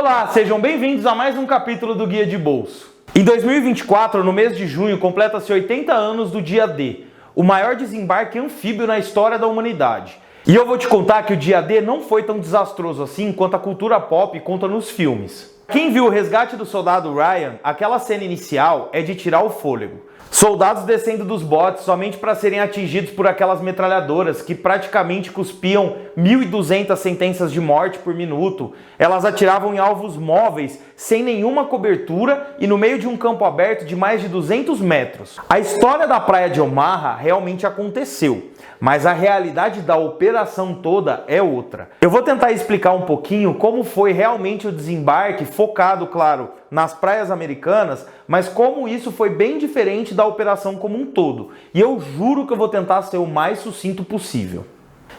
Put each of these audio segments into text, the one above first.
Olá, sejam bem-vindos a mais um capítulo do Guia de Bolso. Em 2024, no mês de junho, completa-se 80 anos do Dia D, o maior desembarque anfíbio na história da humanidade. E eu vou te contar que o Dia D não foi tão desastroso assim quanto a cultura pop conta nos filmes. Quem viu o resgate do soldado Ryan, aquela cena inicial é de tirar o fôlego. Soldados descendo dos botes somente para serem atingidos por aquelas metralhadoras que praticamente cuspiam 1.200 sentenças de morte por minuto. Elas atiravam em alvos móveis, sem nenhuma cobertura e no meio de um campo aberto de mais de 200 metros. A história da praia de Omaha realmente aconteceu, mas a realidade da operação toda é outra. Eu vou tentar explicar um pouquinho como foi realmente o desembarque, focado, claro, nas praias americanas, mas como isso foi bem diferente da operação como um todo. E eu juro que eu vou tentar ser o mais sucinto possível.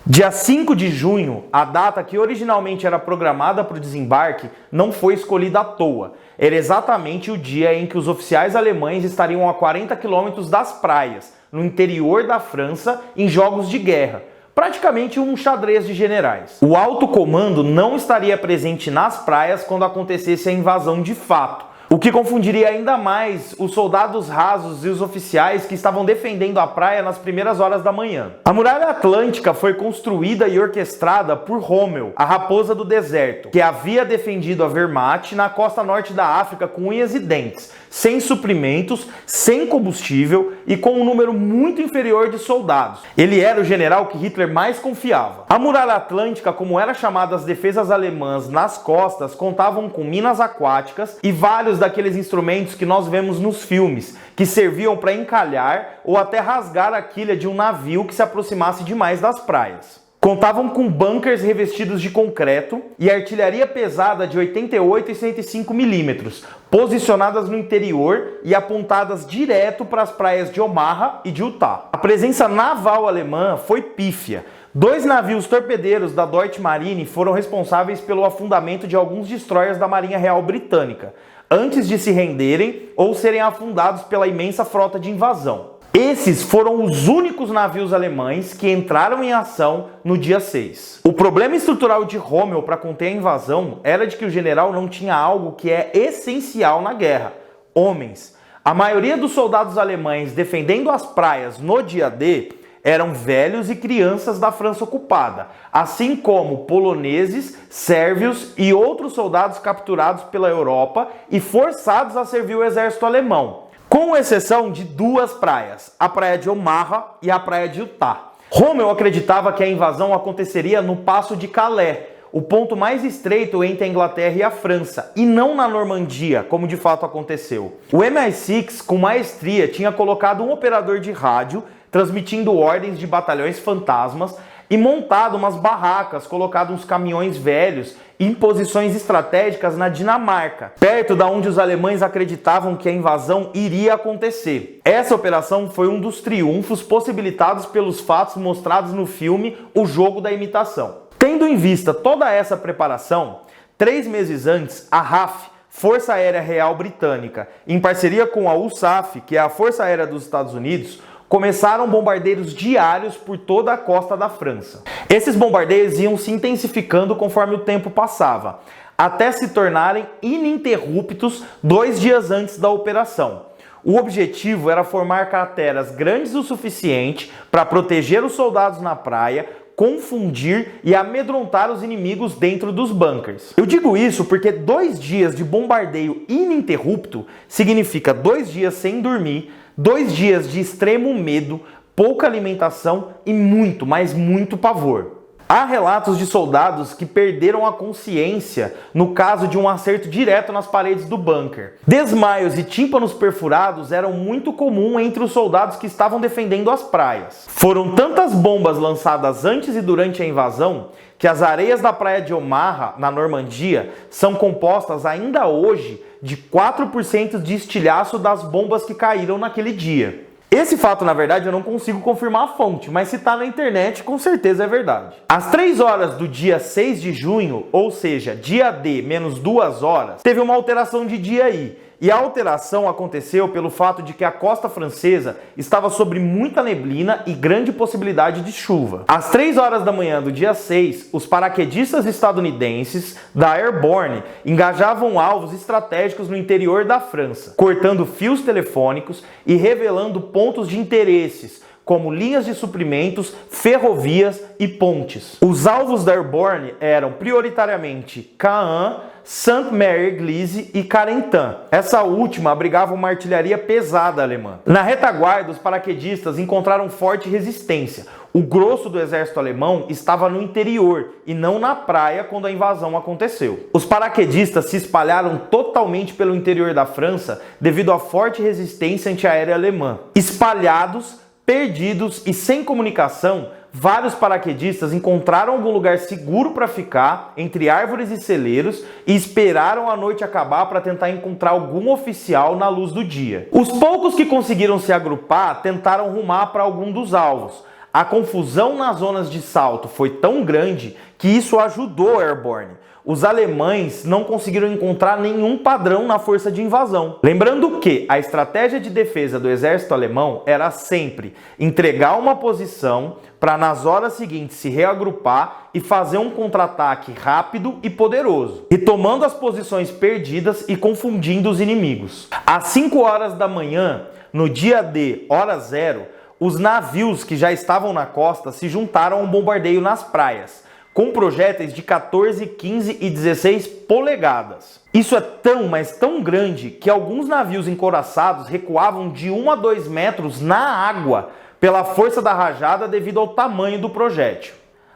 Dia 5 de junho, a data que originalmente era programada para o desembarque, não foi escolhida à toa. Era exatamente o dia em que os oficiais alemães estariam a 40 quilômetros das praias, no interior da França, em jogos de guerra. Praticamente um xadrez de generais. O alto comando não estaria presente nas praias quando acontecesse a invasão de fato, o que confundiria ainda mais os soldados rasos e os oficiais que estavam defendendo a praia nas primeiras horas da manhã. A Muralha Atlântica foi construída e orquestrada por Rommel, a raposa do deserto, que havia defendido a Wehrmacht na costa norte da África com unhas e dentes, sem suprimentos, sem combustível e com um número muito inferior de soldados. Ele era o general que Hitler mais confiava. A Muralha Atlântica, como era chamada as defesas alemãs nas costas, contavam com minas aquáticas e vários daqueles instrumentos que nós vemos nos filmes, que serviam para encalhar ou até rasgar a quilha de um navio que se aproximasse demais das praias. Contavam com bunkers revestidos de concreto e artilharia pesada de 88 e 105 milímetros, posicionadas no interior e apontadas direto para as praias de Omaha e de Utah. A presença naval alemã foi pífia. 2 navios torpedeiros da Deutsche Marine foram responsáveis pelo afundamento de alguns destroyers da Marinha Real Britânica, antes de se renderem ou serem afundados pela imensa frota de invasão. Esses foram os únicos navios alemães que entraram em ação no dia 6. O problema estrutural de Rommel para conter a invasão era de que o general não tinha algo que é essencial na guerra: homens. A maioria dos soldados alemães defendendo as praias no dia D eram velhos e crianças da França ocupada, assim como poloneses, sérvios e outros soldados capturados pela Europa e forçados a servir o exército alemão, com exceção de 2 praias, a praia de Omaha e a praia de Utah. Rommel acreditava que a invasão aconteceria no Passo de Calais, o ponto mais estreito entre a Inglaterra e a França, e não na Normandia, como de fato aconteceu. O MI6, com maestria, tinha colocado um operador de rádio, transmitindo ordens de batalhões fantasmas, e montado umas barracas, colocado uns caminhões velhos em posições estratégicas na Dinamarca, perto da onde os alemães acreditavam que a invasão iria acontecer. Essa operação foi um dos triunfos possibilitados pelos fatos mostrados no filme O Jogo da Imitação. Tendo em vista toda essa preparação, 3 meses antes, a RAF, Força Aérea Real Britânica, em parceria com a USAF, que é a Força Aérea dos Estados Unidos, começaram bombardeios diários por toda a costa da França. Esses bombardeios iam se intensificando conforme o tempo passava, até se tornarem ininterruptos 2 dias antes da operação. O objetivo era formar crateras grandes o suficiente para proteger os soldados na praia, confundir e amedrontar os inimigos dentro dos bunkers. Eu digo isso porque 2 dias de bombardeio ininterrupto significa 2 dias sem dormir, 2 dias de extremo medo, pouca alimentação e muito, mas muito pavor. Há relatos de soldados que perderam a consciência no caso de um acerto direto nas paredes do bunker. Desmaios e tímpanos perfurados eram muito comum entre os soldados que estavam defendendo as praias. Foram tantas bombas lançadas antes e durante a invasão que as areias da praia de Omaha, na Normandia, são compostas ainda hoje de 4% de estilhaço das bombas que caíram naquele dia. Esse fato, na verdade, eu não consigo confirmar a fonte, mas se tá na internet, com certeza é verdade. Às 3 horas do dia 6 de junho, ou seja, dia D menos 2 horas, teve uma alteração de dia aí. e a alteração aconteceu pelo fato de que a costa francesa estava sob muita neblina e grande possibilidade de chuva. Às 3 horas da manhã do dia 6, os paraquedistas estadunidenses da Airborne engajavam alvos estratégicos no interior da França, cortando fios telefônicos e revelando pontos de interesses, como linhas de suprimentos, ferrovias e pontes. Os alvos da Airborne eram prioritariamente Caen, Sainte-Mère-Église e Carentan. Essa última abrigava uma artilharia pesada alemã. Na retaguarda, os paraquedistas encontraram forte resistência. O grosso do exército alemão estava no interior e não na praia quando a invasão aconteceu. Os paraquedistas se espalharam totalmente pelo interior da França devido à forte resistência antiaérea alemã. Espalhados, perdidos e sem comunicação, vários paraquedistas encontraram algum lugar seguro para ficar entre árvores e celeiros e esperaram a noite acabar para tentar encontrar algum oficial na luz do dia. Os poucos que conseguiram se agrupar tentaram rumar para algum dos alvos. A confusão nas zonas de salto foi tão grande que isso ajudou a Airborne. Os alemães não conseguiram encontrar nenhum padrão na força de invasão. Lembrando que a estratégia de defesa do exército alemão era sempre entregar uma posição para nas horas seguintes se reagrupar e fazer um contra-ataque rápido e poderoso, retomando as posições perdidas e confundindo os inimigos. Às 5 horas da manhã, no dia D, hora zero, os navios que já estavam na costa se juntaram a um bombardeio nas praias, com projéteis de 14, 15 e 16 polegadas. Isso é tão, mas tão grande que alguns navios encouraçados recuavam de 1 a 2 metros na água pela força da rajada devido ao tamanho do projétil.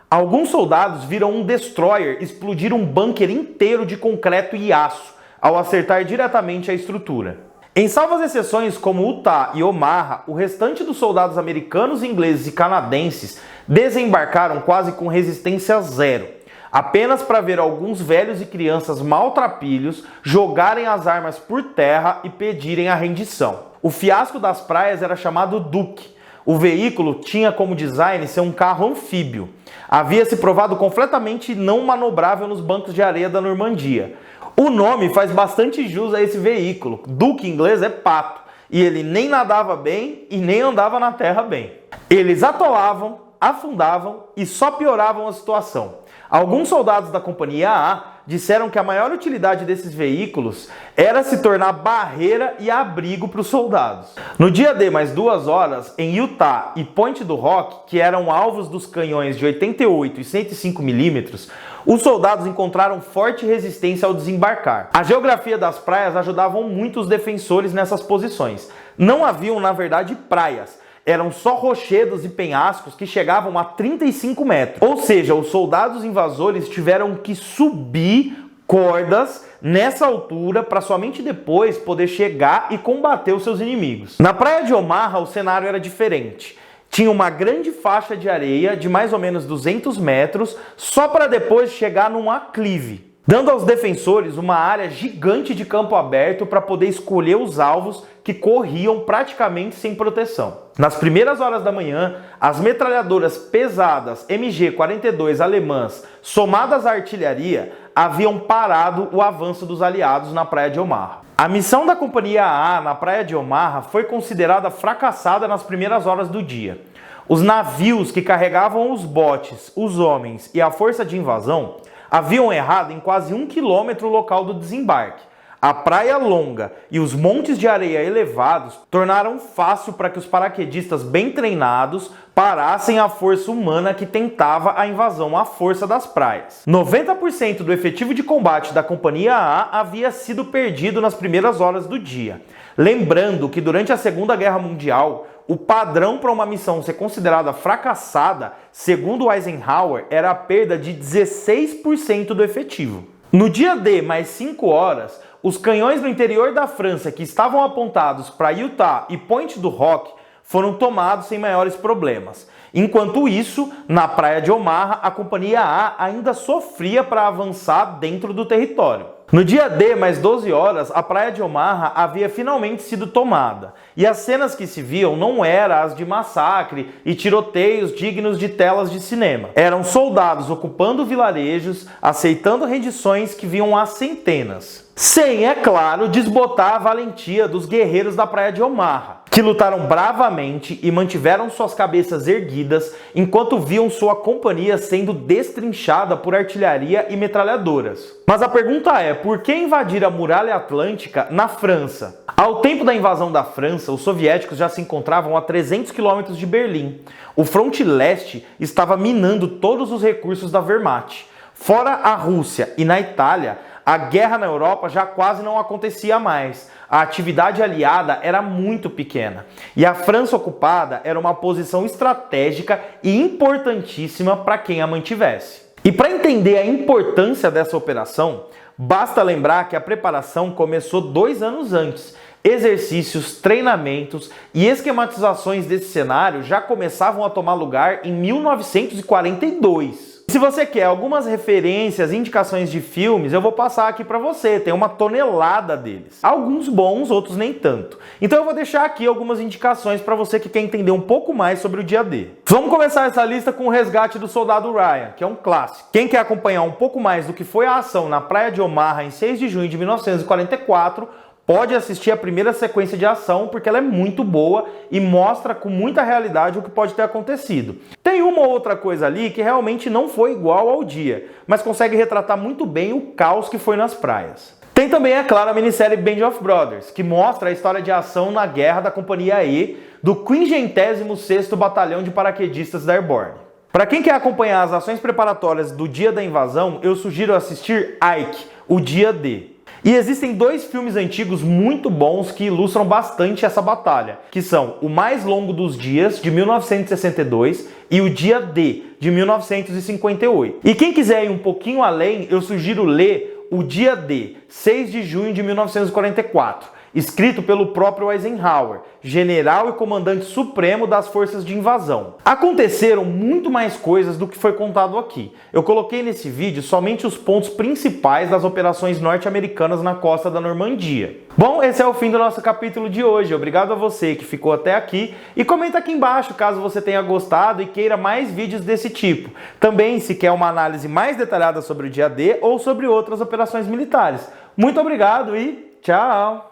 Alguns soldados viram um destroyer explodir um bunker inteiro de concreto e aço ao acertar diretamente a estrutura. Em salvas exceções como Utah e Omaha, o restante dos soldados americanos, ingleses e canadenses desembarcaram quase com resistência zero, apenas para ver alguns velhos e crianças maltrapilhos jogarem as armas por terra e pedirem a rendição. O fiasco das praias era chamado Duke. O veículo tinha como design ser um carro anfíbio. Havia se provado completamente não manobrável nos bancos de areia da Normandia. O nome faz bastante jus a esse veículo. Duke em inglês é pato, e ele nem nadava bem e nem andava na terra bem. Eles atolavam, afundavam e só pioravam a situação. Alguns soldados da Companhia A disseram que a maior utilidade desses veículos era se tornar barreira e abrigo para os soldados. No dia D, mais 2 horas, em Utah e Point du Rock, que eram alvos dos canhões de 88 e 105 milímetros, os soldados encontraram forte resistência ao desembarcar. A geografia das praias ajudavam muito os defensores nessas posições. Não haviam, na verdade, praias. Eram só rochedos e penhascos que chegavam a 35 metros. Ou seja, os soldados invasores tiveram que subir cordas nessa altura para somente depois poder chegar e combater os seus inimigos. Na praia de Omaha, o cenário era diferente. Tinha uma grande faixa de areia de mais ou menos 200 metros, só para depois chegar num aclive, dando aos defensores uma área gigante de campo aberto para poder escolher os alvos que corriam praticamente sem proteção. Nas primeiras horas da manhã, as metralhadoras pesadas MG-42 alemãs, somadas à artilharia, haviam parado o avanço dos aliados na praia de Omaha. A missão da Companhia A na praia de Omaha foi considerada fracassada nas primeiras horas do dia. Os navios que carregavam os botes, os homens e a força de invasão haviam errado em quase 1 quilômetro o local do desembarque. A praia longa e os montes de areia elevados tornaram fácil para que os paraquedistas bem treinados parassem a força humana que tentava a invasão à força das praias. 90% do efetivo de combate da Companhia A havia sido perdido nas primeiras horas do dia. Lembrando que durante a Segunda Guerra Mundial, o padrão para uma missão ser considerada fracassada, segundo Eisenhower, era a perda de 16% do efetivo. No dia D, mais 5 horas, os canhões no interior da França que estavam apontados para Utah e Point du Rock foram tomados sem maiores problemas. Enquanto isso, na praia de Omaha, a Companhia A ainda sofria para avançar dentro do território. No dia D, mais 12 horas, a praia de Omaha havia finalmente sido tomada, e as cenas que se viam não eram as de massacre e tiroteios dignos de telas de cinema. Eram soldados ocupando vilarejos, aceitando rendições que vinham às centenas. Sem, é claro, desbotar a valentia dos guerreiros da Praia de Omaha, que lutaram bravamente e mantiveram suas cabeças erguidas enquanto viam sua companhia sendo destrinchada por artilharia e metralhadoras. Mas a pergunta é, por que invadir a Muralha Atlântica na França? Ao tempo da invasão da França, os soviéticos já se encontravam a 300 quilômetros de Berlim. O fronte leste estava minando todos os recursos da Wehrmacht. Fora a Rússia e na Itália, a guerra na Europa já quase não acontecia mais. A atividade aliada era muito pequena. E a França ocupada era uma posição estratégica e importantíssima para quem a mantivesse. E para entender a importância dessa operação, basta lembrar que a preparação começou 2 anos antes. Exercícios, treinamentos e esquematizações desse cenário já começavam a tomar lugar em 1942. Se você quer algumas referências, indicações de filmes, eu vou passar aqui para você, tem uma tonelada deles. Alguns bons, outros nem tanto. Então eu vou deixar aqui algumas indicações para você que quer entender um pouco mais sobre o dia D. Vamos começar essa lista com o Resgate do Soldado Ryan, que é um clássico. Quem quer acompanhar um pouco mais do que foi a ação na Praia de Omaha em 6 de junho de 1944, pode assistir a primeira sequência de ação, porque ela é muito boa e mostra com muita realidade o que pode ter acontecido. Tem uma ou outra coisa ali que realmente não foi igual ao dia, mas consegue retratar muito bem o caos que foi nas praias. Tem também, é claro, a minissérie Band of Brothers, que mostra a história de ação na guerra da Companhia E do 56º Batalhão de Paraquedistas da Airborne. Para quem quer acompanhar as ações preparatórias do dia da invasão, eu sugiro assistir Ike, o Dia D. E existem 2 filmes antigos muito bons que ilustram bastante essa batalha, que são O Mais Longo dos Dias, de 1962, e O Dia D, de 1958. E quem quiser ir um pouquinho além, eu sugiro ler O Dia D, 6 de junho de 1944, escrito pelo próprio Eisenhower, general e comandante supremo das forças de invasão. Aconteceram muito mais coisas do que foi contado aqui. Eu coloquei nesse vídeo somente os pontos principais das operações norte-americanas na costa da Normandia. Bom, esse é o fim do nosso capítulo de hoje. Obrigado a você que ficou até aqui e comenta aqui embaixo caso você tenha gostado e queira mais vídeos desse tipo. Também se quer uma análise mais detalhada sobre o dia D ou sobre outras operações militares. Muito obrigado e tchau!